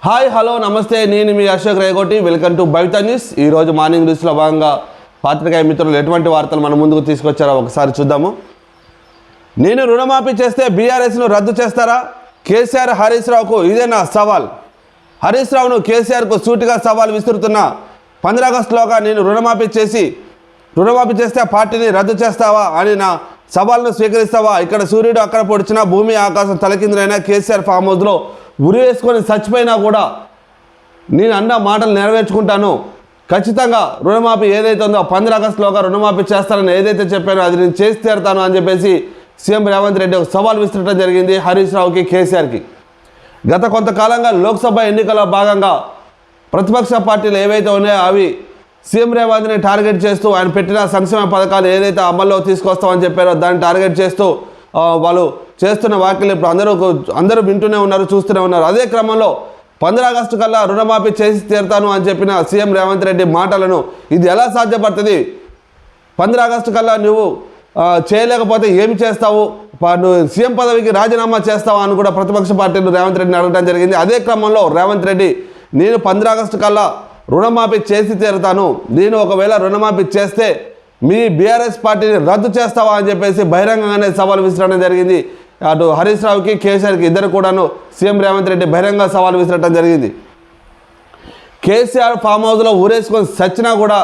Hi hello నమస్తే, నేను మీ Ashok Regoti. Welcome to Bhavita news. ఈరోజు మార్నింగ్ న్యూస్లో భాగంగా పాత్రికేయ మిత్రులు ఎటువంటి వార్తలు మన ముందుకు తీసుకొచ్చారో ఒకసారి చూద్దాము. నేను రుణమాఫీ చేస్తే బీఆర్ఎస్ను రద్దు చేస్తారా? కేసీఆర్ హరీష్ రావుకు ఇదే నా సవాల్. హరీష్ రావును కేసీఆర్కు సూటిగా సవాల్ విసురుతున్న 15 ఆగస్టులోగా నేను రుణమాఫీ చేస్తే పార్టీని రద్దు చేస్తావా అని నా సవాల్ను స్వీకరిస్తావా? ఇక్కడ సూర్యుడు అక్కడ పొడిచినా భూమి ఆకాశం తలకిందులైనా కేసీఆర్ ఫామ్ హౌస్లో ఉరి వేసుకొని చచ్చిపోయినా కూడా నేను అన్న మాటలు నెరవేర్చుకుంటాను. ఖచ్చితంగా రుణమాఫీ ఏదైతే ఉందో 15 ఆగస్టులోగా రుణమాఫీ చేస్తానని ఏదైతే చెప్పానో అది నేను చేసి తీరుతాను అని చెప్పేసి సీఎం రేవంత్ రెడ్డి ఒక సవాల్ విసరడం జరిగింది హరీష్ రావుకి, కేసీఆర్కి. గత కొంతకాలంగా లోక్సభ ఎన్నికల్లో భాగంగా ప్రతిపక్ష పార్టీలు ఏవైతే ఉన్నాయో అవి సీఎం రేవంత్ని టార్గెట్ చేస్తూ ఆయన పెట్టిన సంక్షేమ పథకాలు ఏదైతే అమల్లో తీసుకొస్తామని చెప్పారో దాన్ని టార్గెట్ చేస్తూ వాళ్ళు చేస్తున్న వ్యాఖ్యలు ఇప్పుడు అందరూ వింటూనే ఉన్నారు, చూస్తూనే ఉన్నారు. అదే క్రమంలో 15 ఆగస్టు కల్లా రుణమాఫీ చేసి తీరుతాను అని చెప్పిన సీఎం రేవంత్ రెడ్డి మాటలను ఇది ఎలా సాధ్యపడుతుంది? 15 ఆగస్టు కల్లా నువ్వు చేయలేకపోతే ఏమి చేస్తావు? నువ్వు సీఎం పదవికి రాజీనామా చేస్తావా అని కూడా ప్రతిపక్ష పార్టీలు రేవంత్ రెడ్డిని అడగడం జరిగింది. అదే క్రమంలో రేవంత్ రెడ్డి నేను 15 ఆగస్టు కల్లా రుణమాఫీ చేసి తీరుతాను, నేను ఒకవేళ రుణమాఫీ చేస్తే మీ బీఆర్ఎస్ పార్టీని రద్దు చేస్తావా అని చెప్పేసి బహిరంగంగానే సవాల్ విసరడం జరిగింది. అటు హరీష్ రావుకి, కేసీఆర్కి ఇద్దరు కూడాను సీఎం రేవంత్ రెడ్డి బహిరంగ సవాల్ విసరడం జరిగింది. కేసీఆర్ ఫామ్ హౌస్లో ఊరేసుకొని సచ్చినా కూడా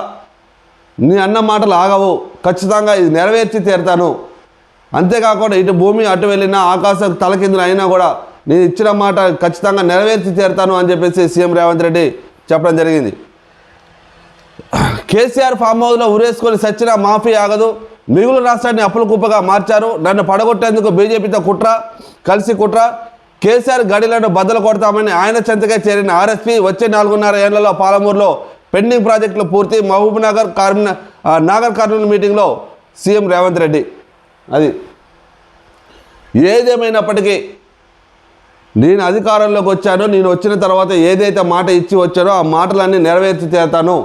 నీ అన్న మాటలు ఆగవు, ఖచ్చితంగా ఇది నెరవేర్చి తీరుతాను. అంతేకాకుండా ఇటు భూమి అటు వెళ్ళినా ఆకాశం తలకిందులు అయినా కూడా నేను ఇచ్చిన మాట ఖచ్చితంగా నెరవేర్చి తీరుతాను అని చెప్పేసి సీఎం రేవంత్ రెడ్డి చెప్పడం జరిగింది. కేసీఆర్ ఫామ్ హౌస్లో ఉరేసుకొని సచ్చిన మాఫీ ఆగదు, మిగులు రాష్ట్రాన్ని అప్పుల కుప్పగా మార్చారు, నన్ను పడగొట్టేందుకు బీజేపీతో కలిసి కుట్ర, కేసీఆర్ గడిలను బద్దలు కొడతామని ఆయన చెంతగా చేరిన ఆర్ఎస్పీ వచ్చే 4.5 ఏళ్లలో పాలమూరులో పెండింగ్ ప్రాజెక్టులు పూర్తి, మహబూబ్ నగర్ నాగర్ కర్నూలు మీటింగ్లో సీఎం రేవంత్ రెడ్డి. అది ఏదేమైనప్పటికీ నేను అధికారంలోకి వచ్చాను, నేను వచ్చిన తర్వాత ఏదైతే మాట ఇచ్చి వచ్చానో ఆ మాటలన్నీ నెరవేర్చి తీరుతాను.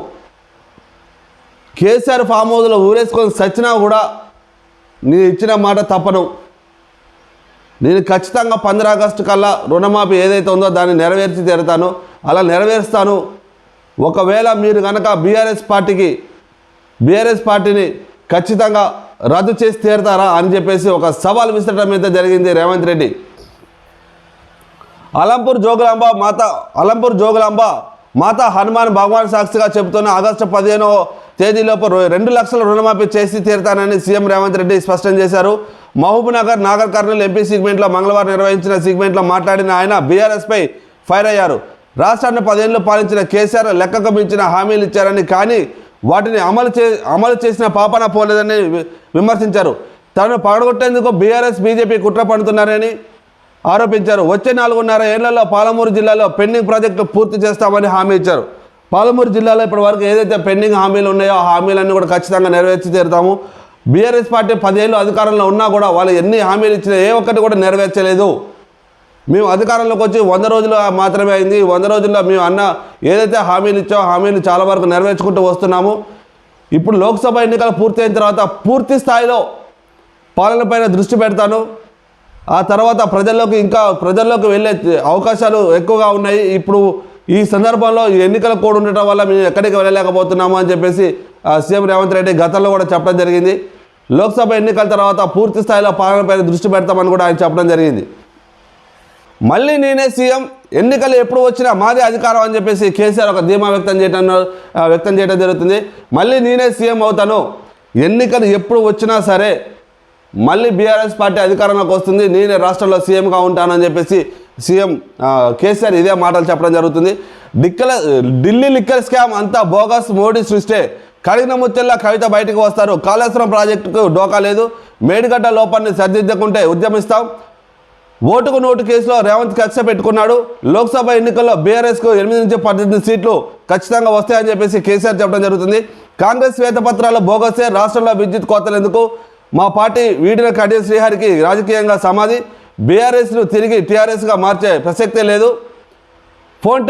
కేసీఆర్ ఫామ్ హౌస్లో ఊరేసుకొని సచ్చినా కూడా నేను ఇచ్చిన మాట తప్పను. నేను ఖచ్చితంగా 15 ఆగస్టు కల్లా రుణమాఫీ ఏదైతే ఉందో దాన్ని నెరవేర్చి తీరుతాను, అలా నెరవేరుస్తాను. ఒకవేళ మీరు కనుక బీఆర్ఎస్ పార్టీని ఖచ్చితంగా రద్దు చేసి తీరుతారా అని చెప్పేసి ఒక సవాల్ విసరడం అయితే జరిగింది రేవంత్ రెడ్డి. అలంపూర్ జోగులాంబ మాత హనుమాన్ భగవాన్ సాక్షిగా చెబుతున్న ఆగస్టు 15వ తేదీలోపు 2 లక్షల రుణమాఫీ చేసి తీరుతానని సీఎం రేవంత్ రెడ్డి స్పష్టం చేశారు. మహబూబ్ నగర్ నాగర్ కర్నూలు ఎంపీ సెగ్మెంట్లో మంగళవారం నిర్వహించిన సెగ్మెంట్లో మాట్లాడిన ఆయన బీఆర్ఎస్పై ఫైర్ అయ్యారు. రాష్ట్రాన్ని 10 ఏళ్లు పాలించిన కేసీఆర్ లెక్కకు మించిన హామీలు ఇచ్చారని, కానీ వాటిని అమలు చేసిన పాపన పోలేదని విమర్శించారు. తనను పడగొట్టేందుకు బీఆర్ఎస్ బీజేపీ కుట్ర పడుతున్నారని ఆరోపించారు. వచ్చే 4.5 ఏళ్లలో పాలమూరు జిల్లాలో పెండింగ్ ప్రాజెక్టులు పూర్తి చేస్తామని హామీ ఇచ్చారు. పాలమూరు జిల్లాలో ఇప్పటివరకు ఏదైతే పెండింగ్ హామీలు ఉన్నాయో ఆ హామీలన్నీ కూడా ఖచ్చితంగా నెరవేర్చి తీరుతాము. బీఆర్ఎస్ పార్టీ 10 ఏళ్ళు అధికారంలో ఉన్నా కూడా వాళ్ళు ఎన్ని హామీలు ఇచ్చినా ఏ ఒక్కటి కూడా నెరవేర్చలేదు. మేము అధికారంలోకి వచ్చి 100 రోజులు మాత్రమే అయింది. 100 రోజుల్లో మేము ఏదైతే హామీలు ఇచ్చామో హామీలు చాలా వరకు నెరవేర్చుకుంటూ వస్తున్నాము. ఇప్పుడు లోక్సభ ఎన్నికలు పూర్తి అయిన తర్వాత పూర్తి స్థాయిలో పాలనపైన దృష్టి పెడతాను. ఆ తర్వాత ప్రజల్లోకి వెళ్ళే అవకాశాలు ఎక్కువగా ఉన్నాయి. ఇప్పుడు ఈ సందర్భంలో ఈ ఎన్నికల కోడ్ ఉండటం వల్ల మేము ఎక్కడికి వెళ్ళలేకపోతున్నాము అని చెప్పేసి సీఎం రేవంత్ రెడ్డి గతంలో కూడా చెప్పడం జరిగింది. లోక్సభ ఎన్నికల తర్వాత పూర్తి స్థాయిలో పాలనపైన దృష్టి పెడతామని కూడా ఆయన చెప్పడం జరిగింది. మళ్ళీ నేనే సీఎం, ఎన్నికలు ఎప్పుడు వచ్చినా మాదే అధికారం అని చెప్పేసి కేసీఆర్ ఒక ధీమా వ్యక్తం చేయడం జరుగుతుంది. మళ్ళీ నేనే సీఎం అవుతాను, ఎన్నికలు ఎప్పుడు వచ్చినా సరే మళ్ళీ బీఆర్ఎస్ పార్టీ అధికారంలోకి వస్తుంది, నేనే రాష్ట్రంలో సీఎంగా ఉంటానని చెప్పేసి సీఎం కేసీఆర్ ఇదే మాటలు చెప్పడం జరుగుతుంది. ఢిల్లీ లిక్కర్ స్కామ్ అంతా బోగస్, మోడీ సృష్టే, కడిగిన ముచ్చెల్లా కవిత బయటకు వస్తారు, కాళేశ్వరం ప్రాజెక్టుకు డోకా లేదు, మేడిగడ్డ లోపాన్ని సరిదిద్దకుంటే ఉద్యమిస్తాం, ఓటుకు నోటు కేసులో రేవంత్ కక్ష పెట్టుకున్నాడు, లోక్సభ ఎన్నికల్లో బీఆర్ఎస్కు 8 నుంచి 18 సీట్లు ఖచ్చితంగా వస్తాయని చెప్పేసి కేసీఆర్ చెప్పడం జరుగుతుంది. కాంగ్రెస్ శ్వేతపత్రాలు బోగసే, రాష్ట్రంలో విద్యుత్ కోతలు ఎందుకు, మా పార్టీ వీడిన కడియ శ్రీహరికి రాజకీయంగా సమాధి, బీఆర్ఎస్ను తిరిగి టీఆర్ఎస్గా మార్చే ప్రసక్తే లేదు, ఫోన్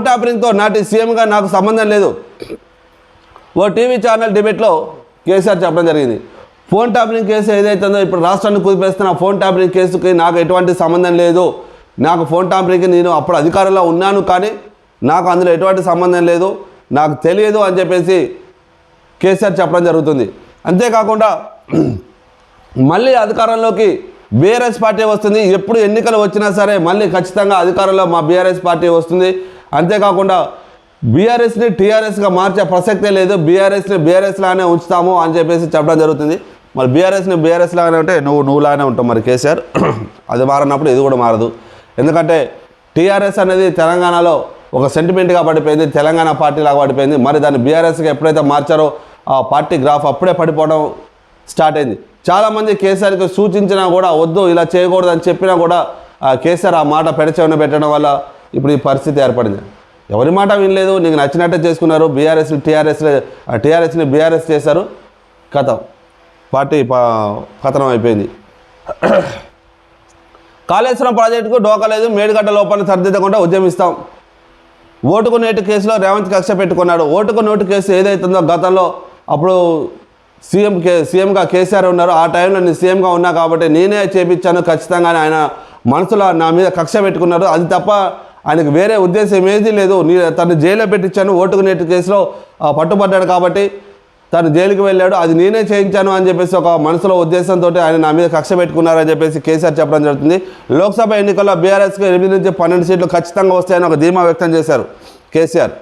ట్యాపరింగ్తో నాటి సీఎంగా నాకు సంబంధం లేదు, ఓ టీవీ ఛానల్ డిబేట్లో కేసీఆర్ చెప్పడం జరిగింది. ఫోన్ ట్యాపరింగ్ కేసు ఏదైతే ఉందో ఇప్పుడు రాష్ట్రాన్ని కుదిపేస్తున్న ఫోన్ ట్యాపరింగ్ కేసుకి నాకు ఎటువంటి సంబంధం లేదు, నాకు ఫోన్ ట్యాంపరింగ్కి నేను అప్పుడు అధికారంలో ఉన్నాను, కానీ నాకు అందులో ఎటువంటి సంబంధం లేదు, నాకు తెలియదు అని చెప్పేసి కేసీఆర్ చెప్పడం జరుగుతుంది. అంతేకాకుండా మళ్ళీ అధికారంలోకి బీఆర్ఎస్ పార్టీ వస్తుంది. ఎప్పుడు ఎన్నికలు వచ్చినా సరే మళ్ళీ ఖచ్చితంగా అధికారంలో మా బీఆర్ఎస్ పార్టీ వస్తుంది. అంతేకాకుండా బీఆర్ఎస్ని టీఆర్ఎస్గా మార్చే ప్రసక్తే లేదు, బీఆర్ఎస్ని బీఆర్ఎస్ లానే ఉంచుతాము అని చెప్పేసి చెప్పడం జరుగుతుంది. మరి బీఆర్ఎస్ని బీఆర్ఎస్ లాగానే ఉంటే నువ్వులానే ఉంటావు మరి కేసీఆర్. అది మారినప్పుడు ఇది కూడా మారదు. ఎందుకంటే టీఆర్ఎస్ అనేది తెలంగాణలో ఒక సెంటిమెంట్గా పడిపోయింది, తెలంగాణ పార్టీ లాగా పడిపోయింది. మరి దాన్ని బీఆర్ఎస్గా ఎప్పుడైతే మార్చారో ఆ పార్టీ గ్రాఫ్ అప్పుడే పడిపోవడం స్టార్ట్ అయింది. చాలామంది కేసీఆర్కి సూచించినా కూడా వద్దు ఇలా చేయకూడదు అని చెప్పినా కూడా కేసీఆర్ ఆ మాట పెడచెవిన పెట్టడం వల్ల ఇప్పుడు ఈ పరిస్థితి ఏర్పడింది. ఎవరి మాట వినలేదు, నీకు నచ్చినట్టే చేసుకున్నారు. బీఆర్ఎస్ని టీఆర్ఎస్ని బీఆర్ఎస్ చేశారు, కథం పార్టీ పతనం అయిపోయింది. కాళేశ్వరం ప్రాజెక్టుకు డోకలేదు, మేడిగడ్డ లోపాన్ని సరిదిద్దకుండా ఉద్యమిస్తాం. ఓటుకు నోటు కేసులో రేవంత్ కక్ష పెట్టుకున్నాడు. ఓటుకు నోటు కేసు ఏదైతుందో గతంలో అప్పుడు సీఎంగా కేసీఆర్ ఉన్నారు, ఆ టైంలో నేను సీఎంగా ఉన్నా కాబట్టి నేనే చేపించాను ఖచ్చితంగా ఆయన మనసులో నా మీద కక్ష పెట్టుకున్నారు. అది తప్ప ఆయనకు వేరే ఉద్దేశం ఏదీ లేదు. తను జైల్లో పెట్టించాను, ఓటుకు నోటు కేసులో పట్టుబడ్డాడు కాబట్టి తను జైలుకి వెళ్ళాడు, అది నేనే చేయించాను అని చెప్పేసి ఒక మనసులో ఉద్దేశంతో ఆయన నా మీద కక్ష పెట్టుకున్నారని చెప్పేసి కేసీఆర్ చెప్పడం జరుగుతుంది. లోక్సభ ఎన్నికల్లో బీఆర్ఎస్కి 8 నుంచి 12 సీట్లు ఖచ్చితంగా వస్తాయని ఒక ధీమా వ్యక్తం చేశారు కేసీఆర్.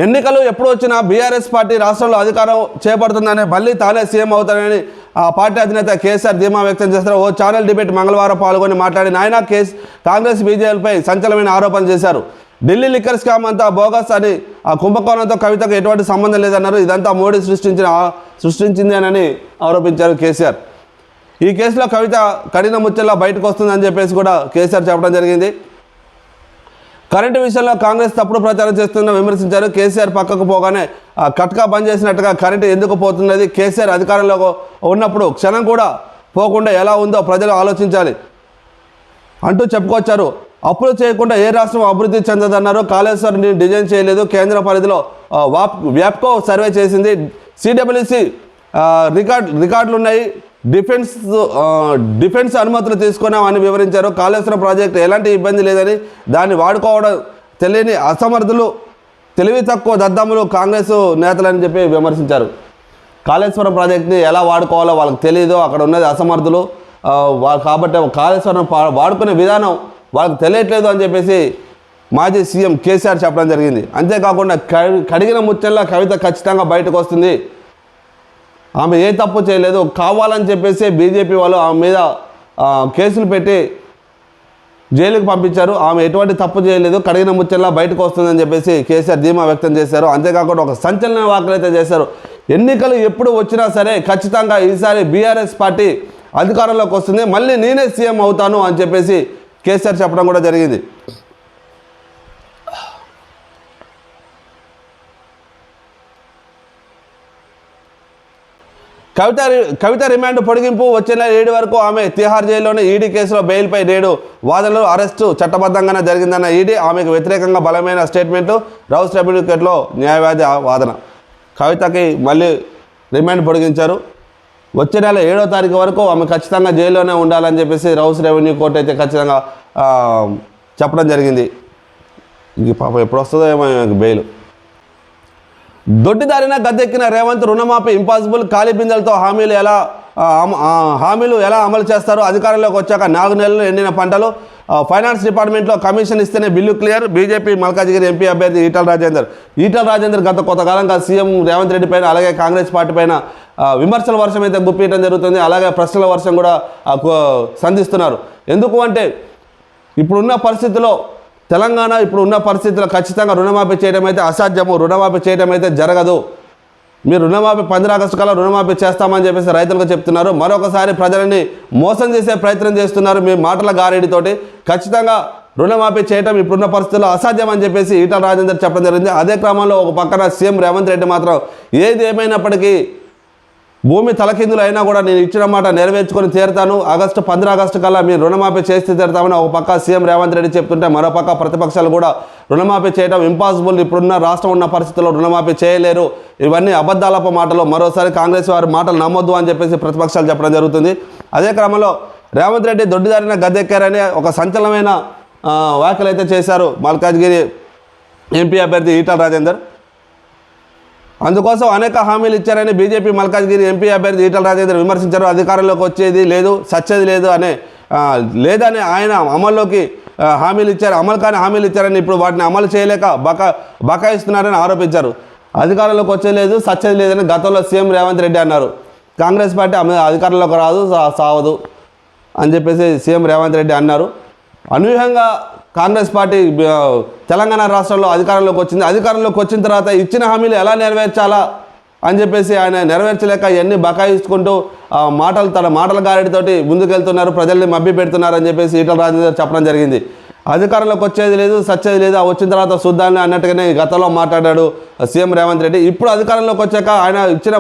ఎన్నికలు ఎప్పుడు వచ్చినా బీఆర్ఎస్ పార్టీ రాష్ట్రంలో అధికారం చేపడుతుందని, మళ్ళీ తానే సీఎం అవుతానని ఆ పార్టీ అధినేత కేసీఆర్ ధీమా వ్యక్తం చేస్తారు. ఓ ఛానల్ డిబేట్ మంగళవారం పాల్గొని మాట్లాడిన ఆయన కాంగ్రెస్ బీజేపీపై సంచలనమైన ఆరోపణలు చేశారు. ఢిల్లీ లిక్కర్ స్కామ్ అంతా బోగస్ అని, ఆ కుంభకోణంతో కవితకు ఎటువంటి సంబంధం లేదన్నారు. ఇదంతా మోడీ సృష్టించింది అని ఆరోపించారు కేసీఆర్. ఈ కేసులో కవిత కఠిన ముచ్చల్లా బయటకు వస్తుందని చెప్పేసి కూడా కేసీఆర్ చెప్పడం జరిగింది. కరెంటు విషయంలో కాంగ్రెస్ తప్పుడు ప్రచారం చేస్తుందని విమర్శించారు. కేసీఆర్ పక్కకు పోగానే కట్కా బంద్ చేసినట్టుగా కరెంటు ఎందుకు పోతున్నది? కేసీఆర్ అధికారంలో ఉన్నప్పుడు క్షణం కూడా పోకుండా ఎలా ఉందో ప్రజలు ఆలోచించాలి అంటూ చెప్పుకొచ్చారు. అప్పులు చేయకుండా ఏ రాష్ట్రం అభివృద్ధి చెందదన్నారు. కాళేశ్వరాన్ని డిజైన్ చేయలేదు, కేంద్ర పరిధిలో వ్యాప్కో సర్వే చేసింది, సిడబ్ల్యూసి రికార్డులు ఉన్నాయి, డిఫెన్స్ అనుమతులు తీసుకున్నామని వివరించారు. కాళేశ్వరం ప్రాజెక్టు ఎలాంటి ఇబ్బంది లేదని, దాన్ని వాడుకోవడం తెలియని అసమర్థులు, తెలివి తక్కువ దద్దమ్ములు కాంగ్రెస్ నేతలని చెప్పి విమర్శించారు. కాళేశ్వరం ప్రాజెక్టుని ఎలా వాడుకోవాలో వాళ్ళకి తెలియదు, అక్కడ ఉన్నది అసమర్థులు కాబట్టి కాళేశ్వరం వాడుకునే విధానం వాళ్ళకి తెలియట్లేదు అని చెప్పేసి మాజీ సీఎం కేసీఆర్ చెప్పడం జరిగింది. అంతేకాకుండా కడిగిన ముచ్చల్లా కవిత ఖచ్చితంగా బయటకు వస్తుంది, ఆమె ఏ తప్పు చేయలేదు, కావాలని చెప్పేసి బీజేపీ వాళ్ళు ఆమె మీద కేసులు పెట్టి జైలుకి పంపించారు, ఆమె ఎటువంటి తప్పు చేయలేదు, కడిగిన ముచ్చల్లా బయటకు వస్తుందని చెప్పేసి కేసీఆర్ ధీమా వ్యక్తం చేశారు. అంతేకాకుండా ఒక సంచలన వ్యాఖ్యలు అయితే చేశారు. ఎన్నికలు ఎప్పుడు వచ్చినా సరే ఖచ్చితంగా ఈసారి బీఆర్ఎస్ పార్టీ అధికారంలోకి వస్తుంది, మళ్ళీ నేనే సీఎం అవుతాను అని చెప్పేసి కేసీఆర్ చెప్పడం కూడా జరిగింది. కవిత రిమాండ్ పొడిగింపు వచ్చే నెల 7 వరకు. ఆమె తిహార్ జైల్లోని ఈడీ కేసులో బెయిల్పై నేడు వాదనలు, అరెస్టు చట్టబద్ధంగానే జరిగిందన్న ఈడీ, ఆమెకు వ్యతిరేకంగా బలమైన స్టేట్మెంటు, రౌస్ ట్రిబ్యునల్లో న్యాయవాది వాదన. కవితకి మళ్ళీ రిమాండ్ పొడిగించారు. వచ్చే నెల 7వ తారీఖు వరకు ఆమె ఖచ్చితంగా జైల్లోనే ఉండాలని చెప్పేసి రౌస్ రెవెన్యూ కోర్టు అయితే ఖచ్చితంగా చెప్పడం జరిగింది. ఇంక పాపం ఎప్పుడు వస్తుందో ఏమో బెయిల్. దొడ్డిదారిన గద్దెక్కిన రేవంత్, రుణమాఫీ ఇంపాసిబుల్, ఖాళీ బిందెలతో హామీలు ఎలా అమలు చేస్తారు? అధికారంలోకి వచ్చాక 4 నెలలు ఎండిన పంటలు, ఫైనాన్స్ డిపార్ట్మెంట్లో కమిషన్ ఇస్తేనే bill clear. BJP Malkajgiri MP అభ్యర్థి ఈటల రాజేందర్ గత కొంతకాలంగా సీఎం రేవంత్ రెడ్డి పైన, అలాగే కాంగ్రెస్ పార్టీ పైన విమర్శల వర్షం అయితే గుప్పియడం జరుగుతుంది. అలాగే ప్రశ్నల వర్షం కూడా సంధిస్తున్నారు. ఎందుకు అంటే ఇప్పుడున్న పరిస్థితుల్లో తెలంగాణ ఇప్పుడున్న పరిస్థితుల్లో ఖచ్చితంగా రుణమాఫీ చేయడం అయితే అసాధ్యము, రుణమాఫీ చేయడం అయితే జరగదు. మీరు రుణమాఫీ 15 ఆగస్టు కల్లా రుణమాఫీ చేస్తామని చెప్పేసి రైతులకు చెప్తున్నారు. మరొకసారి ప్రజలని మోసం చేసే ప్రయత్నం చేస్తున్నారు మీ మాటల గారేడితోటి. ఖచ్చితంగా రుణమాఫీ చేయడం ఇప్పుడున్న పరిస్థితుల్లో అసాధ్యం అని చెప్పేసి ఈటల రాజేందర్ చెప్పడం జరిగింది. అదే క్రమంలో ఒక పక్కన సీఎం రేవంత్ రెడ్డి మాత్రం ఏది ఏమైనప్పటికీ భూమి తలకిందులు అయినా కూడా నేను ఇచ్చిన మాట నెరవేర్చుకొని తీరుతాను, 15 ఆగస్టు కల్లా మీరు రుణమాఫీ చేస్తే తీరుతామని ఒక పక్క సీఎం రేవంత్ రెడ్డి చెప్తుంటే, మరో పక్క ప్రతిపక్షాలు కూడా రుణమాఫీ చేయడం ఇంపాసిబుల్, ఇప్పుడున్న రాష్ట్రం ఉన్న పరిస్థితుల్లో రుణమాఫీ చేయలేరు, ఇవన్నీ అబద్ధాలప మాటలు, మరోసారి కాంగ్రెస్ వారి మాటలు నమ్మొద్దు అని చెప్పేసి ప్రతిపక్షాలు చెప్పడం జరుగుతుంది. అదే క్రమంలో రేవంత్ రెడ్డి దొడ్డిదారిన గద్దెక్కారని ఒక సంచలనమైన వ్యాఖ్యలు అయితే చేశారు మల్కాజ్గిరి ఎంపీ అభ్యర్థి ఈటల రాజేందర్. అందుకోసం అనేక హామీలు ఇచ్చారని బీజేపీ మల్కాజ్గిరి ఎంపీ అభ్యర్థి ఈటల రాజేందర్ విమర్శించారు. అధికారంలోకి వచ్చేది లేదు, సచ్చేది లేదు లేదని ఆయన అమల్లోకి హామీలు ఇచ్చారు, అమలు కాని హామీలు ఇచ్చారని ఇప్పుడు వాటిని అమలు చేయలేక బకాయిస్తున్నారని ఆరోపించారు. అధికారంలోకి వచ్చేది లేదు, సచ్చేది లేదని గతంలో సీఎం రేవంత్ రెడ్డి అన్నారు. కాంగ్రెస్ పార్టీ అధికారంలోకి రాదు, సావదు అని చెప్పేసి సీఎం రేవంత్ రెడ్డి అన్నారు. అనూహ్యంగా కాంగ్రెస్ పార్టీ తెలంగాణ రాష్ట్రంలో అధికారంలోకి వచ్చింది. అధికారంలోకి వచ్చిన తర్వాత ఇచ్చిన హామీలు ఎలా నెరవేర్చాలా అని చెప్పేసి ఆయన నెరవేర్చలేక ఇవన్నీ బకాయిస్తుంటూ తన మాటల గారెడితోటి ముందుకెళ్తున్నారు, ప్రజల్ని మభ్య పెడుతున్నారు అని చెప్పేసి ఈటల రాజేందర్ చెప్పడం జరిగింది. అధికారంలోకి వచ్చేది లేదు, సచ్చేది లేదు, వచ్చిన తర్వాత చూద్దామని అన్నట్టుగానే గతంలో మాట్లాడాడు సీఎం రేవంత్ రెడ్డి. ఇప్పుడు అధికారంలోకి వచ్చాక ఆయన ఇచ్చిన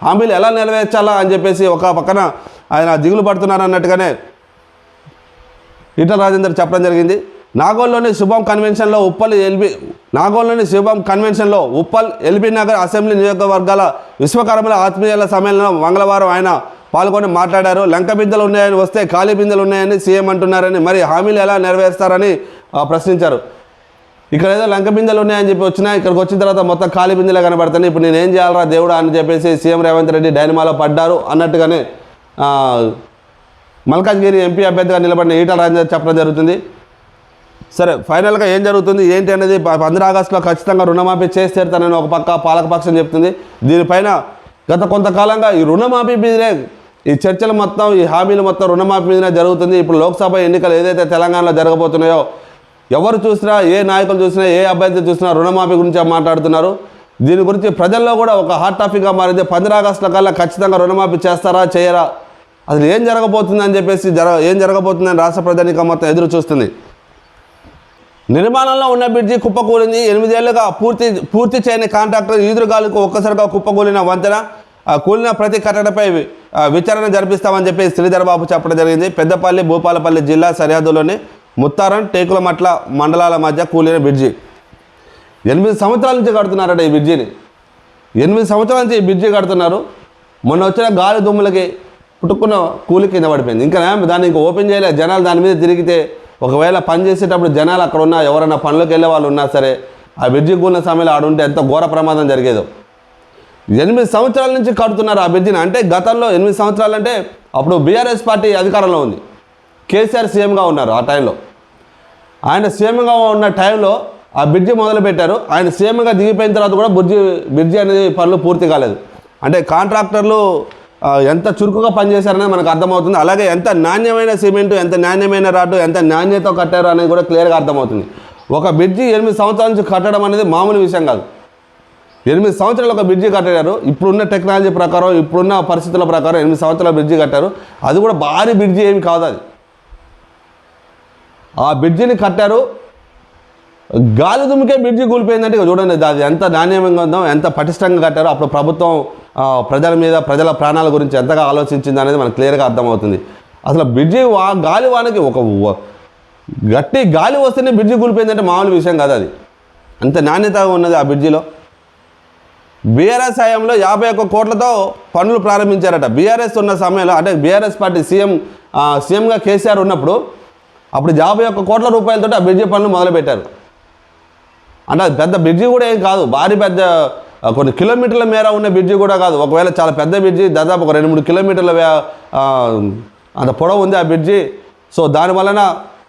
హామీలు ఎలా నెరవేర్చాలా అని చెప్పేసి ఒక పక్కన ఆయన దిగులు పడుతున్నారు అన్నట్టుగానే ఈటల రాజేందర్ చెప్పడం జరిగింది. నాగోల్లోని శుభం కన్వెన్షన్లో ఉప్పల్ ఎల్బీ నగర్ అసెంబ్లీ నియోజకవర్గాల విశ్వకర్మల ఆత్మీయుల సమ్మేళనం మంగళవారం ఆయన పాల్గొని మాట్లాడారు. లంక బిందెలు ఉన్నాయని వస్తే ఖాళీ బిందెలు ఉన్నాయని సీఎం అంటున్నారని, మరి హామీలు ఎలా నెరవేరుస్తారని ప్రశ్నించారు. ఇక్కడ ఏదో లంక బిందెలు ఉన్నాయని చెప్పి వచ్చినా ఇక్కడికి వచ్చిన తర్వాత మొత్తం ఖాళీ బిందెలే కనబడతాయి, ఇప్పుడు నేనేం చేయాలరా దేవుడా అని చెప్పేసి సీఎం రేవంత్ రెడ్డి డైనమాలో పడ్డారు అన్నట్టుగానే మల్కాజ్గిరి ఎంపీ అభ్యర్థిగా నిలబడిన ఈటల రాజేందర్ చెప్పడం జరుగుతుంది. సరే, ఫైనల్గా ఏం జరుగుతుంది ఏంటి అనేది 15 ఆగస్టులో ఖచ్చితంగా రుణమాఫీ చేసి తీరుతానని ఒక పక్క పాలకపక్షం చెప్తుంది. దీనిపైన గత కొంతకాలంగా ఈ రుణమాఫీ మీదనే ఈ చర్చలు మొత్తం, ఈ హామీలు మొత్తం రుణమాఫీ మీదనే జరుగుతుంది. ఇప్పుడు లోక్సభ ఎన్నికలు ఏదైతే తెలంగాణలో జరగబోతున్నాయో ఎవరు చూసినా, ఏ నాయకులు చూసినా, ఏ అభ్యర్థి చూసినా రుణమాఫీ గురించి మాట్లాడుతున్నారు. దీని గురించి ప్రజల్లో కూడా ఒక హాట్ టాపిక్గా మారింది. 15 ఆగస్టుల కల్లా ఖచ్చితంగా రుణమాఫీ చేస్తారా చేయరా, అసలు ఏం జరగబోతుందని చెప్పేసి ఏం జరగబోతుందని రాష్ట్ర ప్రజానీకం మొత్తం ఎదురు చూస్తుంది. నిర్మాణంలో ఉన్న బ్రిడ్జి కుప్పకూలింది. 8 ఏళ్లుగా పూర్తి చేయని కాంట్రాక్టర్ ఈదురుగాలకు ఒక్కసారిగా కుప్పకూలిన వంతెన కూలిన ప్రతి కట్టడపై విచారణ జరిపిస్తామని చెప్పి శ్రీధర్ బాబు చెప్పడం జరిగింది. పెద్దపల్లి భూపాలపల్లి జిల్లా సరిహద్దులోని ముత్తారం టేకులమట్ల మండలాల మధ్య కూలిన బ్రిడ్జి 8 సంవత్సరాల నుంచి కడుతున్నారట. ఈ బ్రిడ్జిని 8 సంవత్సరాల నుంచి ఈ బ్రిడ్జి కడుతున్నారు. మొన్న వచ్చిన గాలి దుమ్ములకి పుట్టుకున్న కూలి కింద పడిపోయింది. ఇంకా దాన్ని ఓపెన్ చేయలేదు. జనాలు దాని మీద తిరిగితే ఒకవేళ పని చేసేటప్పుడు జనాలు అక్కడ ఉన్నా, ఎవరైనా పనులకు వెళ్ళే వాళ్ళు ఉన్నా సరే, ఆ బ్రిడ్జి కూలిన సమయంలో ఆడుంటే ఎంత ఘోర ప్రమాదం జరిగేదో. 8 సంవత్సరాల నుంచి కడుతున్నారు ఆ బ్రిడ్జిని. అంటే గతంలో 8 సంవత్సరాలు అంటే అప్పుడు బీఆర్ఎస్ పార్టీ అధికారంలో ఉంది, కేసీఆర్ సీఎంగా ఉన్నారు. ఆ టైంలో ఆయన సీఎంగా ఉన్న టైంలో ఆ బ్రిడ్జి మొదలుపెట్టారు. ఆయన సీఎంగా దిగిపోయిన తర్వాత కూడా బ్రిడ్జి అనేది పనులు పూర్తి కాలేదు. అంటే కాంట్రాక్టర్లు ఎంత చురుకుగా పనిచేశారనేది మనకు అర్థమవుతుంది. అలాగే ఎంత నాణ్యమైన సిమెంటు, ఎంత నాణ్యమైన రాడ్డు, ఎంత నాణ్యతతో కట్టారు అనేది కూడా క్లియర్గా అర్థమవుతుంది. ఒక బ్రిడ్జి 8 సంవత్సరాల నుంచి కట్టడం అనేది మామూలు విషయం కాదు. 8 సంవత్సరాలు ఒక బ్రిడ్జి కట్టారు. ఇప్పుడున్న టెక్నాలజీ ప్రకారం, ఇప్పుడున్న పరిస్థితుల ప్రకారం 8 సంవత్సరాల బ్రిడ్జి కట్టారు. అది కూడా భారీ బ్రిడ్జి ఏమి కాదు. అది ఆ బ్రిడ్జిని కట్టారు, గాలి దుమ్ముకే బ్రిడ్జి కూలిపోయిందంటే ఇక చూడండి అది ఎంత నాణ్యంగా ఉందో, ఎంత పటిష్టంగా కట్టారో. అప్పుడు ప్రభుత్వం ప్రజల మీద, ప్రజల ప్రాణాల గురించి ఎంతగా ఆలోచించింది అనేది మనకు క్లియర్గా అర్థమవుతుంది. అసలు బ్రిడ్జి గాలి వానకి ఒక గట్టి గాలి వస్తేనే బ్రిడ్జి కూలిపోయిందంటే మామూలు విషయం కాదు. అది అంత నాణ్యత ఉన్నది ఆ బ్రిడ్జిలో. బీఆర్ఎస్ హయాంలో 51 కోట్లతో పనులు ప్రారంభించారట. బీఆర్ఎస్ ఉన్న సమయంలో, అంటే బీఆర్ఎస్ పార్టీ సీఎంగా కేసీఆర్ ఉన్నప్పుడు అప్పుడు 51 కోట్ల రూపాయలతో ఆ బ్రిడ్జి పనులు మొదలుపెట్టారు. అంటే అది పెద్ద బ్రిడ్జి కూడా ఏం కాదు, భారీ పెద్ద కొన్ని కిలోమీటర్ల మేర ఉన్న బ్రిడ్జి కూడా కాదు. ఒకవేళ చాలా పెద్ద బ్రిడ్జి, దాదాపు ఒక 2-3 కిలోమీటర్ల అంత పొడవు ఉంది ఆ బ్రిడ్జి. సో దానివలన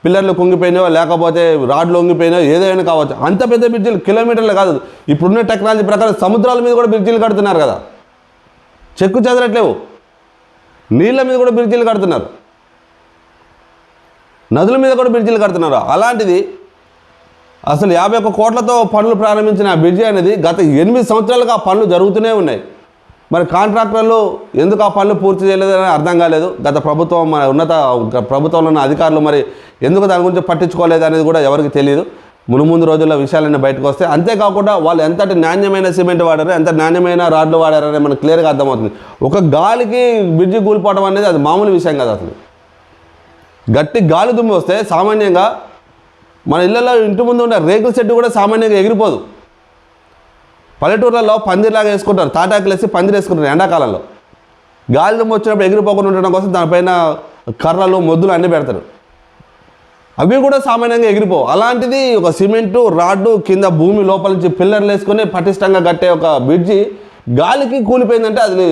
పిల్లర్లు కుంగిపోయినాయో, లేకపోతే రాడ్లు వంగిపోయినాయో, ఏదైనా కావచ్చు. అంత పెద్ద బ్రిడ్జిలు కిలోమీటర్లు కాదు. ఇప్పుడున్న టెక్నాలజీ ప్రకారం సముద్రాల మీద కూడా బ్రిడ్జిలు కడుతున్నారు కదా, చెక్కు చెదరట్లేవు. నీళ్ళ మీద కూడా బ్రిడ్జిలు కడుతున్నారు, నదుల మీద కూడా బ్రిడ్జిలు కడుతున్నారు. అలాంటిది అసలు 51 కోట్లతో పనులు ప్రారంభించిన ఆ బ్రిడ్జి అనేది గత 8 సంవత్సరాలుగా ఆ పనులు జరుగుతూనే ఉన్నాయి. మరి కాంట్రాక్టర్లు ఎందుకు ఆ పనులు పూర్తి చేయలేదని అర్థం కాలేదు. గత ప్రభుత్వం, మన ఉన్నత ప్రభుత్వంలో ఉన్న అధికారులు మరి ఎందుకు దాని గురించి పట్టించుకోలేదు అనేది కూడా ఎవరికి తెలియదు. ముందు రోజుల్లో విషయాలన్నీ బయటకు వస్తాయి. అంతేకాకుండా వాళ్ళు ఎంతటి నాణ్యమైన సిమెంట్ వాడారు, ఎంత నాణ్యమైన రాడ్లు వాడారని మనకు క్లియర్గా అర్థమవుతుంది. ఒక గాలికి బ్రిడ్జి కూలిపోవడం అనేది అది మామూలు విషయం కాదు. అసలు గట్టి గాలి దుమ్ము వస్తే సామాన్యంగా మన ఇళ్లలో ఇంటి ముందు ఉన్న రేకుల చెట్టు కూడా సామాన్యంగా ఎగిరిపోదు. పల్లెటూర్లలో పందిరిలాగా వేసుకుంటారు, తాటాకులు వేసి పందిరి వేసుకుంటారు. ఎండాకాలంలో గాలి దుమ్ము వచ్చినప్పుడు ఎగిరిపోకుండా ఉండడం కోసం దానిపైన కర్రలు మొద్దులు అన్నీ పెడతారు. అవి కూడా సామాన్యంగా ఎగిరిపోవు. అలాంటిది ఒక సిమెంటు రాడ్డు కింద భూమి లోపల నుంచి పిల్లర్లు వేసుకొని పటిష్టంగా కట్టే ఒక బ్రిడ్జి గాలికి కూలిపోయిందంటే అది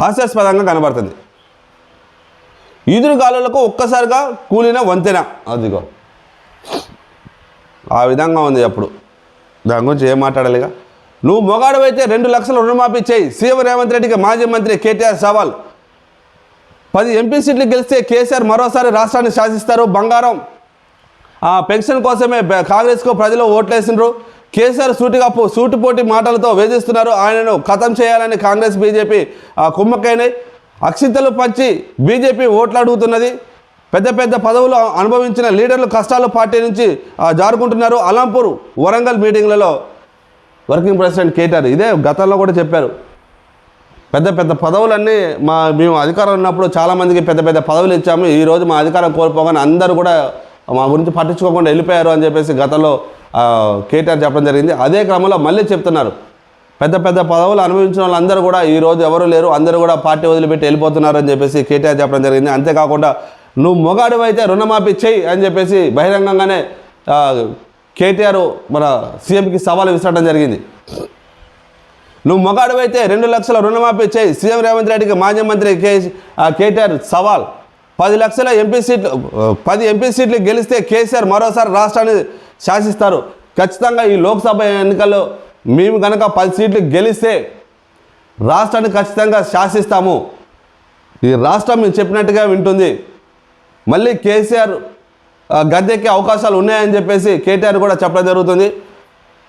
హాస్యాస్పదంగా కనబడుతుంది. ఈదురు గాలులకు ఒక్కసారిగా కూలిన వంతెన అదిగో ఆ విధంగా ఉంది. అప్పుడు దాని గురించి ఏం మాట్లాడాలిగా. నువ్వు మొగాడువైతే 2 లక్షల రుణమాఫీ చేయి, సీఎం రేవంత్ రెడ్డికి మాజీ మంత్రి కేటీఆర్ సవాల్. 10 ఎంపీ సీట్లు గెలిస్తే కేసీఆర్ మరోసారి రాష్ట్రాన్ని శాసిస్తారు. బంగారం పెన్షన్ కోసమే కాంగ్రెస్కు ప్రజలు ఓట్లేసినారు. కేసీఆర్ సూటిపోటి మాటలతో వేధిస్తున్నారు. ఆయనను ఖతం చేయాలని కాంగ్రెస్ బీజేపీ కుమ్మక్కైనాయి. అక్షింతలు పంచి బీజేపీ ఓట్లు అడుగుతున్నది. పెద్ద పెద్ద పదవులు అనుభవించిన లీడర్లు కష్టాలు పార్టీ నుంచి జారుకుంటున్నారు. అలంపూర్ వరంగల్ మీటింగ్లలో వర్కింగ్ ప్రెసిడెంట్ కేటీఆర్ ఇదే గతంలో కూడా చెప్పారు. పెద్ద పెద్ద పదవులన్నీ మేము అధికారం ఉన్నప్పుడు చాలామందికి పెద్ద పెద్ద పదవులు ఇచ్చాము. ఈరోజు మా అధికారం కోల్పోగానే అందరూ కూడా మా గురించి పట్టించుకోకుండా వెళ్ళిపోయారు అని చెప్పేసి గతంలో కేటీఆర్ చెప్పడం జరిగింది. అదే క్రమంలో మళ్ళీ చెప్తున్నారు. పెద్ద పెద్ద పదవులు అనుభవించిన వాళ్ళందరూ కూడా ఈరోజు ఎవరు లేరు, అందరూ కూడా పార్టీ వదిలిపెట్టి వెళ్ళిపోతున్నారు అని చెప్పేసి కేటీఆర్ చెప్పడం జరిగింది. అంతేకాకుండా నువ్వు మొగాడివైతే రుణమాఫీ చేయి అని చెప్పేసి బహిరంగంగానే కేటీఆర్ మన సీఎంకి సవాలు విసరడం జరిగింది. నువ్వు మొగాడివైతే 2 లక్షల రుణమాఫీ చేయి, సీఎం రేవంత్ రెడ్డికి మాజీ మంత్రి కేటీఆర్ సవాల్. 10 లక్షల ఎంపీ సీట్లు 10 ఎంపీ సీట్లు గెలిస్తే కేసీఆర్ మరోసారి రాష్ట్రాన్ని శాసిస్తారు. ఖచ్చితంగా ఈ లోక్సభ ఎన్నికల్లో మేము కనుక 10 సీట్లు గెలిస్తే రాష్ట్రాన్ని ఖచ్చితంగా శాసిస్తాము. ఈ రాష్ట్రం మేము చెప్పినట్టుగా వింటుంది. మళ్ళీ కేసీఆర్ గద్దెక్కే అవకాశాలు ఉన్నాయని చెప్పేసి కేటీఆర్ కూడా చెప్పడం జరుగుతుంది.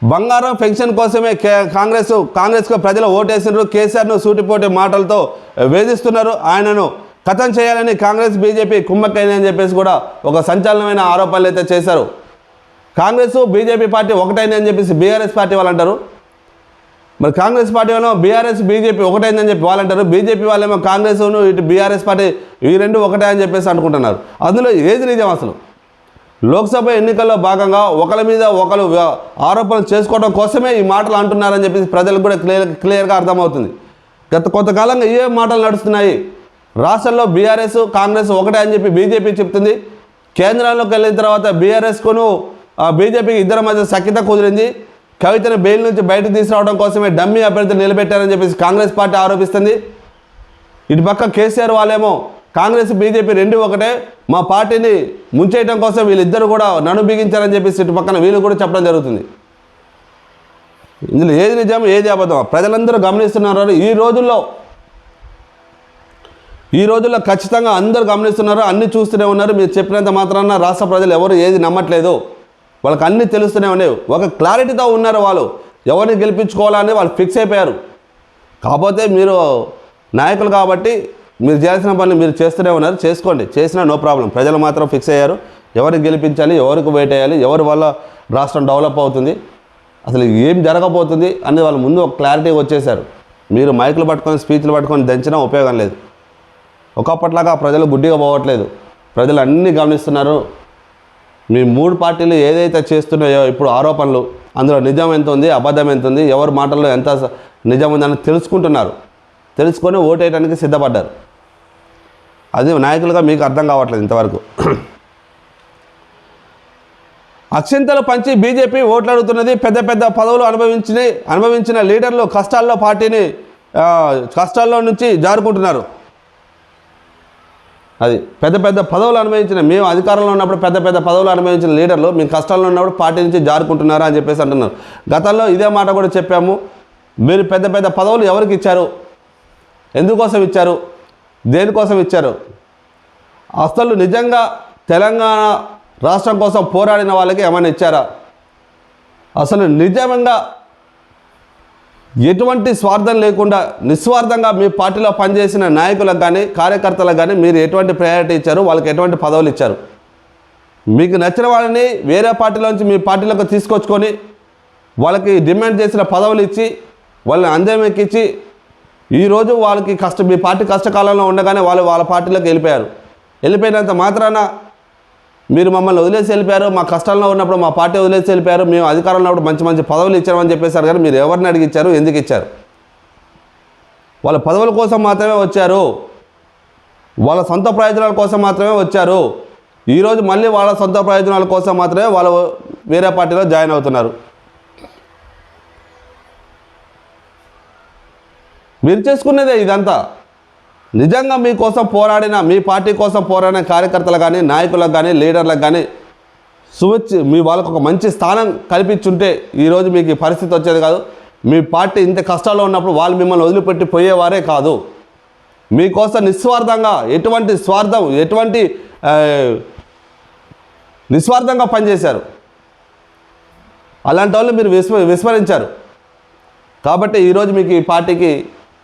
బంగారం పెన్షన్ కోసమే కాంగ్రెస్కు ప్రజలు ఓటేసినారు. కేసీఆర్ను సూటిపోటి మాటలతో వేధిస్తున్నారు. ఆయనను ఖతం చేయాలని కాంగ్రెస్ బీజేపీ కుమ్మక్కైందని చెప్పేసి కూడా ఒక సంచలనమైన ఆరోపణలు అయితే చేశారు. కాంగ్రెస్ బీజేపీ పార్టీ ఒకటైందని చెప్పేసి బీఆర్ఎస్ పార్టీ వాళ్ళు అంటారు. మరి కాంగ్రెస్ పార్టీ వాళ్ళు బీఆర్ఎస్ బీజేపీ ఒకటైందని చెప్పి వాళ్ళు అంటారు. బీజేపీ వాళ్ళేమో కాంగ్రెస్ను ఇటు బీఆర్ఎస్ పార్టీ ఈ రెండు ఒకటే అని చెప్పేసి అనుకుంటున్నారు. అందులో ఏది నిజం? అసలు లోక్సభ ఎన్నికల్లో భాగంగా ఒకరి మీద ఒకరు ఆరోపణలు చేసుకోవడం కోసమే ఈ మాటలు అంటున్నారని చెప్పేసి ప్రజలకు కూడా క్లియర్గా అర్థమవుతుంది. కొంతకాలంగా ఏ మాటలు నడుస్తున్నాయి. రాష్ట్రంలో బీఆర్ఎస్ కాంగ్రెస్ ఒకటే అని చెప్పి బీజేపీ చెప్తుంది. కేంద్రంలోకి వెళ్ళిన తర్వాత బీఆర్ఎస్కును బీజేపీకి ఇద్దరి మధ్య సఖ్యత కుదిరింది. కవితను బెయిల్ నుంచి బయటకు తీసుకురావడం కోసమే డమ్మీ అభ్యర్థులు నిలబెట్టారని చెప్పేసి కాంగ్రెస్ పార్టీ ఆరోపిస్తుంది. ఇటు పక్క కేసీఆర్ వాళ్ళేమో కాంగ్రెస్ బీజేపీ రెండు ఒకటే, మా పార్టీని ముంచేయడం కోసం వీళ్ళిద్దరు కూడా నన్ను బిగించారని చెప్పేసి ఇటు పక్కన వీళ్ళు కూడా చెప్పడం జరుగుతుంది. ఇందులో ఏది నిజం ఏది అబద్ధం ప్రజలందరూ గమనిస్తున్నారు. ఈ రోజుల్లో ఖచ్చితంగా అందరూ గమనిస్తున్నారు, అన్నీ చూస్తూనే ఉన్నారు. మీరు చెప్పినంత మాత్రాన రాష్ట్ర ప్రజలు ఎవరు ఏది నమ్మట్లేదు. వాళ్ళకి అన్నీ తెలుస్తూనే ఉన్నాయి. ఒక క్లారిటీతో ఉన్నారు. వాళ్ళు ఎవరిని గెలిపించుకోవాలని వాళ్ళు ఫిక్స్ అయిపోయారు. కాకపోతే మీరు నాయకులు కాబట్టి మీరు చేయాల్సిన పనులు మీరు చేస్తూనే ఉన్నారు. చేసుకోండి, చేసినా నో ప్రాబ్లం. ప్రజలు మాత్రం ఫిక్స్ అయ్యారు. ఎవరికి గెలిపించాలి, ఎవరికి వెయిట్ అయ్యాలి, ఎవరి వల్ల రాష్ట్రం డెవలప్ అవుతుంది, అసలు ఏం జరగబోతుంది అనేది వాళ్ళ ముందు ఒక క్లారిటీ వచ్చేసారు. మీరు మైకులు పట్టుకొని స్పీచ్లు పట్టుకొని దంచినా ఉపయోగం లేదు. ఒకప్పట్లాగా ప్రజలు గుడ్డిగా పోవట్లేదు. ప్రజలు అన్నీ గమనిస్తున్నారు. మీ 3 పార్టీలు ఏదైతే చేస్తున్నాయో ఇప్పుడు ఆరోపణలు, అందులో నిజం ఎంత ఉంది, అబద్ధం ఎంత ఉంది, ఎవరి మాటల్లో ఎంత నిజం ఉందని తెలుసుకుంటున్నారు. తెలుసుకొని ఓటేయడానికి సిద్ధపడ్డారు. అది నాయకులుగా మీకు అర్థం కావట్లేదు ఇంతవరకు. అక్షింతలు పంచి బీజేపీ ఓట్లు అడుగుతున్నది. పెద్ద పెద్ద పదవులు అనుభవించిన లీడర్లు కష్టాల్లో నుంచి జారుకుంటున్నారు. అది పెద్ద పెద్ద పదవులు అనుభవించిన, మేము అధికారంలో ఉన్నప్పుడు పెద్ద పెద్ద పదవులు అనుభవించిన లీడర్లు మేము కష్టాల్లో ఉన్నప్పుడు పార్టీ నుంచి జారుకుంటున్నారా అని చెప్పేసి అంటున్నారు. గతంలో ఇదే మాట కూడా చెప్పాము. మీరు పెద్ద పెద్ద పదవులు ఎవరికి ఇచ్చారు, ఎందుకోసం ఇచ్చారు, దేనికోసం ఇచ్చారు? అసలు నిజంగా తెలంగాణ రాష్ట్రం కోసం పోరాడిన వాళ్ళకి ఏమైనా ఇచ్చారా? అసలు నిజంగా ఎటువంటి స్వార్థం లేకుండా నిస్వార్థంగా మీ పార్టీలో పనిచేసిన నాయకులకు కానీ కార్యకర్తలకు కానీ మీరు ఎటువంటి ప్రయారిటీ ఇచ్చారు, వాళ్ళకి ఎటువంటి పదవులు ఇచ్చారు? మీకు నచ్చిన వాళ్ళని వేరే పార్టీలోంచి మీ పార్టీలోకి తీసుకొచ్చుకొని వాళ్ళకి డిమాండ్ చేసిన పదవులు ఇచ్చి వాళ్ళని అందం ఎక్కించి ఈరోజు వాళ్ళకి మీ పార్టీ కష్టకాలంలో ఉండగానే వాళ్ళ పార్టీలోకి వెళ్ళిపోయినంత మాత్రాన మీరు మమ్మల్ని వదిలేసి వెళ్ళిపోయారు, మా కష్టాల్లో ఉన్నప్పుడు మా పార్టీ వదిలేసి వెళ్ళిపోయారు, మేము అధికారంలో ఉన్నప్పుడు మంచి మంచి పదవులు ఇచ్చామని చెప్పేశారు. కానీ మీరు ఎవరిని అడిగిచ్చారు, ఎందుకు ఇచ్చారు? వాళ్ళ పదవుల కోసం మాత్రమే వచ్చారు. వాళ్ళ సొంత ప్రయోజనాల కోసం మాత్రమే వచ్చారు. ఈరోజు మళ్ళీ వాళ్ళ సొంత ప్రయోజనాల కోసం మాత్రమే వాళ్ళు వేరే పార్టీలో జాయిన్ అవుతున్నారు. మీరు చేసుకునేదే ఇదంతా. నిజంగా మీకోసం పోరాడిన, మీ పార్టీ కోసం పోరాడిన కార్యకర్తలు కానీ, నాయకులకు కానీ, లీడర్లకు కానీ మీ వాళ్ళకు ఒక మంచి స్థానం కల్పించుంటే ఈరోజు మీకు ఈ పరిస్థితి వచ్చేది కాదు. మీ పార్టీ ఇంత కష్టాల్లో ఉన్నప్పుడు వాళ్ళు మిమ్మల్ని వదిలిపెట్టి పోయేవారే కాదు. మీకోసం నిస్వార్థంగా, ఎటువంటి నిస్వార్థంగా పనిచేశారు. అలాంటి వాళ్ళు మీరు విస్మరించారు. కాబట్టి ఈరోజు మీకు ఈ పార్టీకి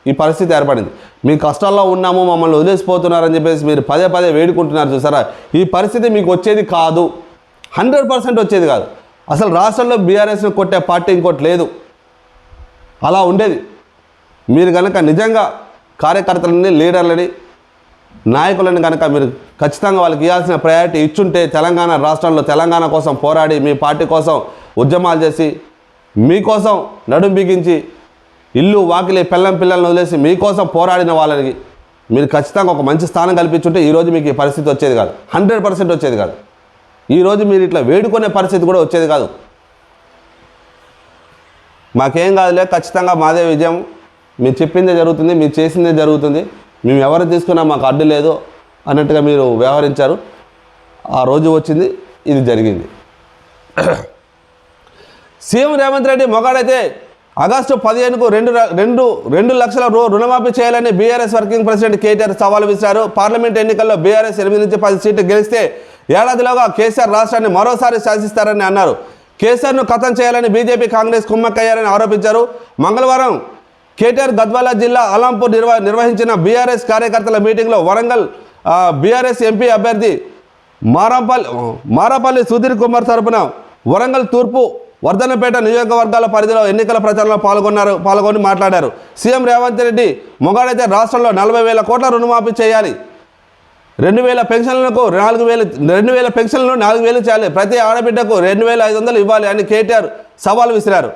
ఈ పరిస్థితి ఏర్పడింది. మీ కష్టాల్లో ఉన్నాము, మమ్మల్ని వదిలేసిపోతున్నారని చెప్పేసి మీరు పదే పదే వేడుకుంటున్నారు చూసారా. ఈ పరిస్థితి మీకు వచ్చేది కాదు, 100% వచ్చేది కాదు. అసలు రాష్ట్రంలో బీఆర్ఎస్ని కొట్టే పార్టీ ఇంకోటి లేదు. అలా ఉండేది. మీరు కనుక నిజంగా కార్యకర్తలని, లీడర్లని, నాయకులని కనుక మీరు ఖచ్చితంగా వాళ్ళకి ఇవ్వాల్సిన ప్రయారిటీ ఇచ్చుంటే, తెలంగాణ రాష్ట్రంలో తెలంగాణ కోసం పోరాడి, మీ పార్టీ కోసం ఉద్యమాలు చేసి, మీకోసం నడుం బిగించి, ఇల్లు వాకిలి పిల్లల్ని వదిలేసి మీకోసం పోరాడిన వాళ్ళకి మీరు ఖచ్చితంగా ఒక మంచి స్థానం కల్పించుంటే ఈరోజు మీకు ఈ పరిస్థితి వచ్చేది కాదు, 100% వచ్చేది కాదు. ఈరోజు మీరు ఇట్లా వేడుకునే పరిస్థితి కూడా వచ్చేది కాదు. మాకేం కాదులే, ఖచ్చితంగా మాదే విజయం, మీరు చెప్పిందే జరుగుతుంది, మీరు చేసిందే జరుగుతుంది, మేము ఎవరు తీసుకున్నా మాకు అడ్డు లేదు అన్నట్టుగా మీరు వ్యవహరించారు. ఆ రోజు వచ్చింది, ఇది జరిగింది. సీఎం రేవంత్ రెడ్డి మొగాడైతే ఆగస్టు 15కు 2 లక్షల రుణమాఫీ చేయాలని బీఆర్ఎస్ వర్కింగ్ ప్రెసిడెంట్ కేటీఆర్ సవాలు విసిరారు. పార్లమెంట్ ఎన్నికల్లో బీఆర్ఎస్ 8 నుంచి 10 సీట్లు గెలిస్తే ఏడాదిలోగా కేసీఆర్ రాష్ట్రాన్ని మరోసారి శాసిస్తారని అన్నారు. కేసీఆర్ను ఖతం చేయాలని బీజేపీ, కాంగ్రెస్ కుమ్మక్కయ్యారని ఆరోపించారు. మంగళవారం కేటీఆర్ గద్వాల జిల్లా అలంపూర్ నిర్వహించిన బీఆర్ఎస్ కార్యకర్తల మీటింగ్లో వరంగల్ బీఆర్ఎస్ ఎంపీ అభ్యర్థి మారాపల్లి సుధీర్ కుమార్ తరపున వరంగల్ తూర్పు, వర్ధన్నపేట నియోజకవర్గాల పరిధిలో ఎన్నికల ప్రచారంలో పాల్గొని మాట్లాడారు. సీఎం రేవంత్ రెడ్డి మొగాడైతే రాష్ట్రంలో 40,000 కోట్ల రుణమాఫీ చేయాలి, 2,000 పెన్షన్లకు 2,000 పెన్షన్లను 4,000 చేయాలి, ప్రతి ఆడబిడ్డకు 2,500 ఇవ్వాలి అని కేటీఆర్ సవాల్ విసిరారు.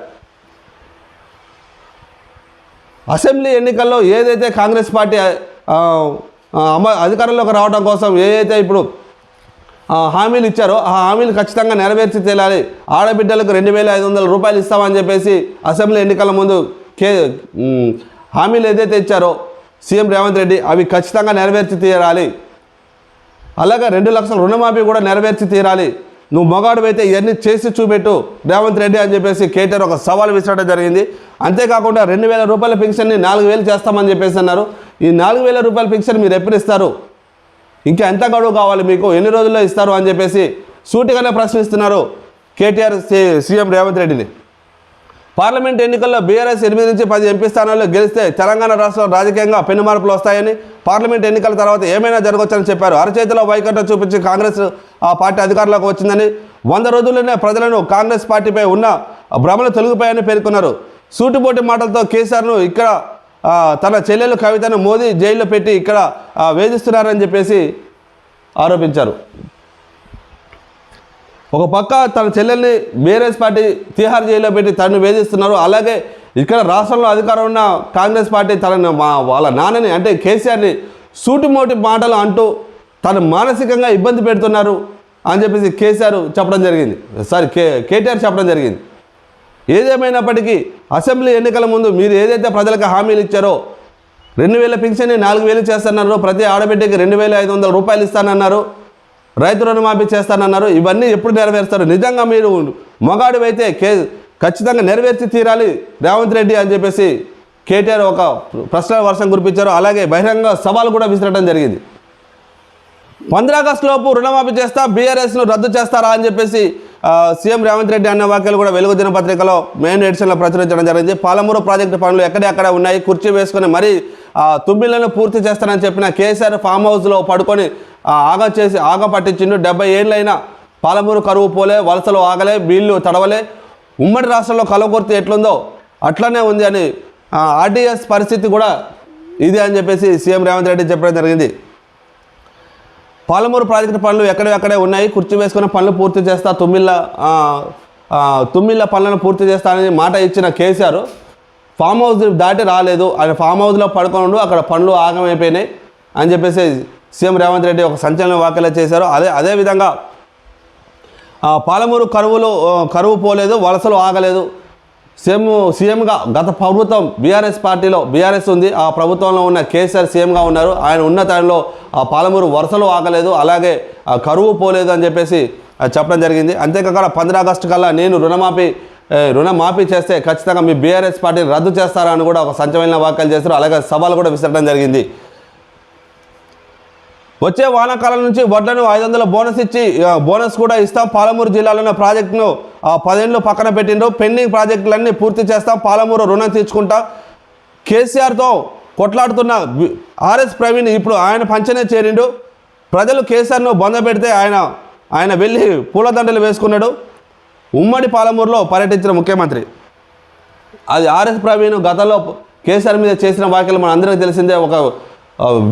అసెంబ్లీ ఎన్నికల్లో ఏదైతే కాంగ్రెస్ పార్టీ అధికారంలోకి రావడం కోసం ఏదైతే ఇప్పుడు హామీలు ఇచ్చారో ఆ హామీలు ఖచ్చితంగా నెరవేర్చి తేలాలి. ఆడబిడ్డలకు 2,500 రూపాయలు ఇస్తామని చెప్పేసి అసెంబ్లీ ఎన్నికల ముందు హామీలు ఏదైతే ఇచ్చారో సీఎం రేవంత్ రెడ్డి అవి ఖచ్చితంగా నెరవేర్చి తీరాలి. అలాగే 2 లక్షల రుణమాఫీ కూడా నెరవేర్చి తీరాలి. నువ్వు మొగాడు అయితే ఇవన్నీ చేసి చూపెట్టు రేవంత్ రెడ్డి అని చెప్పేసి కేటీఆర్ ఒక సవాల్ విసరడం జరిగింది. అంతేకాకుండా 2,000 రూపాయల పెన్షన్ని 4,000 చేస్తామని చెప్పేసి అన్నారు. ఈ 4,000 రూపాయల పెన్షన్ మీరు ఎప్పుడు ఇస్తారు? ఇంకా ఎంత గడువు కావాలి మీకు? ఎన్ని రోజుల్లో ఇస్తారు అని చెప్పేసి సూటిగానే ప్రశ్నిస్తున్నారు కేటీఆర్ సీఎం రేవంత్ రెడ్డిని. పార్లమెంట్ ఎన్నికల్లో బీఆర్ఎస్ 8 నుంచి 10 ఎంపీ స్థానాల్లో గెలిస్తే తెలంగాణ రాష్ట్రంలో రాజకీయంగా పెను మార్పులు వస్తాయని, పార్లమెంట్ ఎన్నికల తర్వాత ఏమైనా జరగవచ్చని చెప్పారు. అరచేతిలో వైఖరిని చూపించి కాంగ్రెస్ ఆ పార్టీ అధికారంలోకి వచ్చిందని, 100 రోజుల్లోనే ప్రజలను కాంగ్రెస్ పార్టీపై ఉన్న భ్రమలు తొలగిపోయాయని పేర్కొన్నారు. సూటిపోటి మాటలతో కేసీఆర్ను ఇక్కడ తన చెల్లెలు కవితను మోదీ జైల్లో పెట్టి ఇక్కడ వేధిస్తున్నారని చెప్పేసి ఆరోపించారు. ఒక పక్క తన చెల్లెల్ని బీఆర్ఎస్ పార్టీ తిహార్ జైల్లో పెట్టి తనను వేధిస్తున్నారు. అలాగే ఇక్కడ రాష్ట్రంలో అధికారం ఉన్న కాంగ్రెస్ పార్టీ వాళ్ళ నాన్నని అంటే కేసీఆర్ని సూటిమోటి మాటలు అంటూ తను మానసికంగా ఇబ్బంది పెడుతున్నారు అని చెప్పేసి కేటీఆర్ చెప్పడం జరిగింది. ఏదేమైనప్పటికీ అసెంబ్లీ ఎన్నికల ముందు మీరు ఏదైతే ప్రజలకు హామీలు ఇచ్చారో 2,000 పెన్షన్ని 4,000 చేస్తానన్నారు, ప్రతి ఆడబిడ్డకి 2,500 రూపాయలు ఇస్తానన్నారు, రైతు రుణమాఫీ చేస్తానన్నారు. ఇవన్నీ ఎప్పుడు నెరవేరుస్తారు? నిజంగా మీరు మొగాడు అయితే ఖచ్చితంగా నెరవేర్చి తీరాలి రేవంత్ రెడ్డి అని చెప్పేసి కేటీఆర్ ఒక ప్రశ్నల వర్షం కురిపించారు. అలాగే బహిరంగ సవాలు కూడా విసిరడం జరిగింది. 15 ఆగస్టులోపు రుణమాఫీ చేస్తా, బీఆర్ఎస్ను రద్దు చేస్తారా అని చెప్పేసి సీఎం రేవంత్ రెడ్డి అన్న వ్యాఖ్యలు కూడా వెలుగు దినపత్రికలో మెయిన్ ఎడిషన్లో ప్రచురించడం జరిగింది. పాలమూరు ప్రాజెక్టు పనులు ఎక్కడెక్కడ ఉన్నాయి, కుర్చీ వేసుకొని మరీ తుమ్మిళ్లను పూర్తి చేస్తానని చెప్పిన కేసీఆర్ ఫామ్ హౌస్లో పడుకొని ఆగ పట్టించిండు. 70 ఏళ్ళైనా పాలమూరు కరువు పోలే, వలసలు ఆగలే, బీళ్లు తడవలే, ఉమ్మడి రాష్ట్రంలో కలవకుర్తి ఎట్లుందో అట్లనే ఉంది అని ఆర్డీఎస్ పరిస్థితి కూడా ఇది అని చెప్పేసి సీఎం రేవంత్ రెడ్డి చెప్పడం జరిగింది. పాలమూరు ప్రాజెక్టు పనులు ఎక్కడెక్కడే ఉన్నాయి, కుర్చీ వేసుకున్న పనులు పూర్తి చేస్తా, తుమ్మిళ్ళ పనులను పూర్తి చేస్తానని మాట ఇచ్చిన కేసీఆర్ ఫామ్ హౌస్ దాటి రాలేదు. ఆయన ఫామ్ హౌస్లో పడుకొని అక్కడ పనులు ఆగమైపోయినాయి అని చెప్పేసి సీఎం రేవంత్ రెడ్డి ఒక సంచలన వ్యాఖ్యలు చేశారు. అదేవిధంగా పాలమూరు కరువు పోలేదు, వలసలు ఆగలేదు. సీఎంగా గత ప్రభుత్వం బీఆర్ఎస్ ఉంది, ఆ ప్రభుత్వంలో ఉన్న కేసీఆర్ సీఎంగా ఉన్నారు. ఆయన ఉన్న టైంలో ఆ పాలమూరు వలసలు ఆగలేదు, అలాగే కరువు పోలేదు అని చెప్పేసి చెప్పడం జరిగింది. అంతేకాక 15 ఆగస్టు కల్లా నేను రుణమాఫీ చేస్తే ఖచ్చితంగా మీ బీఆర్ఎస్ పార్టీని రద్దు చేస్తారా అని కూడా ఒక సంచలన వ్యాఖ్యలు చేస్తారు. అలాగే సవాలు కూడా విసరడం జరిగింది. వచ్చే వానాకాలం నుంచి వడ్లను 500 బోనస్ కూడా ఇస్తాం. పాలమూరు జిల్లాలోని ప్రాజెక్టును 10 ఏళ్ళు పక్కన పెట్టిండ్రు. పెండింగ్ ప్రాజెక్టులన్నీ పూర్తి చేస్తాం. పాలమూరు రుణం తీర్చుకుంటాం. కేసీఆర్తో కొట్లాడుతున్న ఆర్ఎస్ ప్రవీణ్ ఇప్పుడు ఆయన పంచనే చేరిండు. ప్రజలు కేసీఆర్ను బొందబెడితే ఆయన వెళ్ళి పూలదండలు వేసుకున్నాడు. ఉమ్మడి పాలమూరులో పర్యటించిన ముఖ్యమంత్రి అది ఆర్ఎస్ ప్రవీణ్ గతంలో కేసీఆర్ మీద చేసిన వ్యాఖ్యలు మన అందరికీ తెలిసిందే. ఒక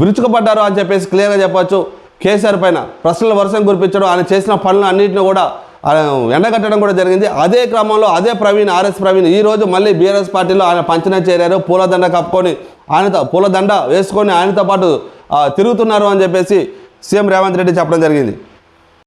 విరుచుకుపడ్డారు అని చెప్పేసి క్లియర్గా చెప్పచ్చు. కేసీఆర్ పైన ప్రశ్నల వర్షం కురిపించడం, ఆయన చేసిన పనులు అన్నింటినీ కూడా ఎండగట్టడం కూడా జరిగింది. అదే క్రమంలో అదే ఆర్ఎస్ ప్రవీణ్ ఈరోజు మళ్ళీ బీఆర్ఎస్ పార్టీలో ఆయన పంచన చేరారు. పూలదండ కప్పుకొని పూలదండ వేసుకొని ఆయనతో పాటు తిరుగుతున్నారు అని చెప్పేసి సీఎం రేవంత్ రెడ్డి చెప్పడం జరిగింది.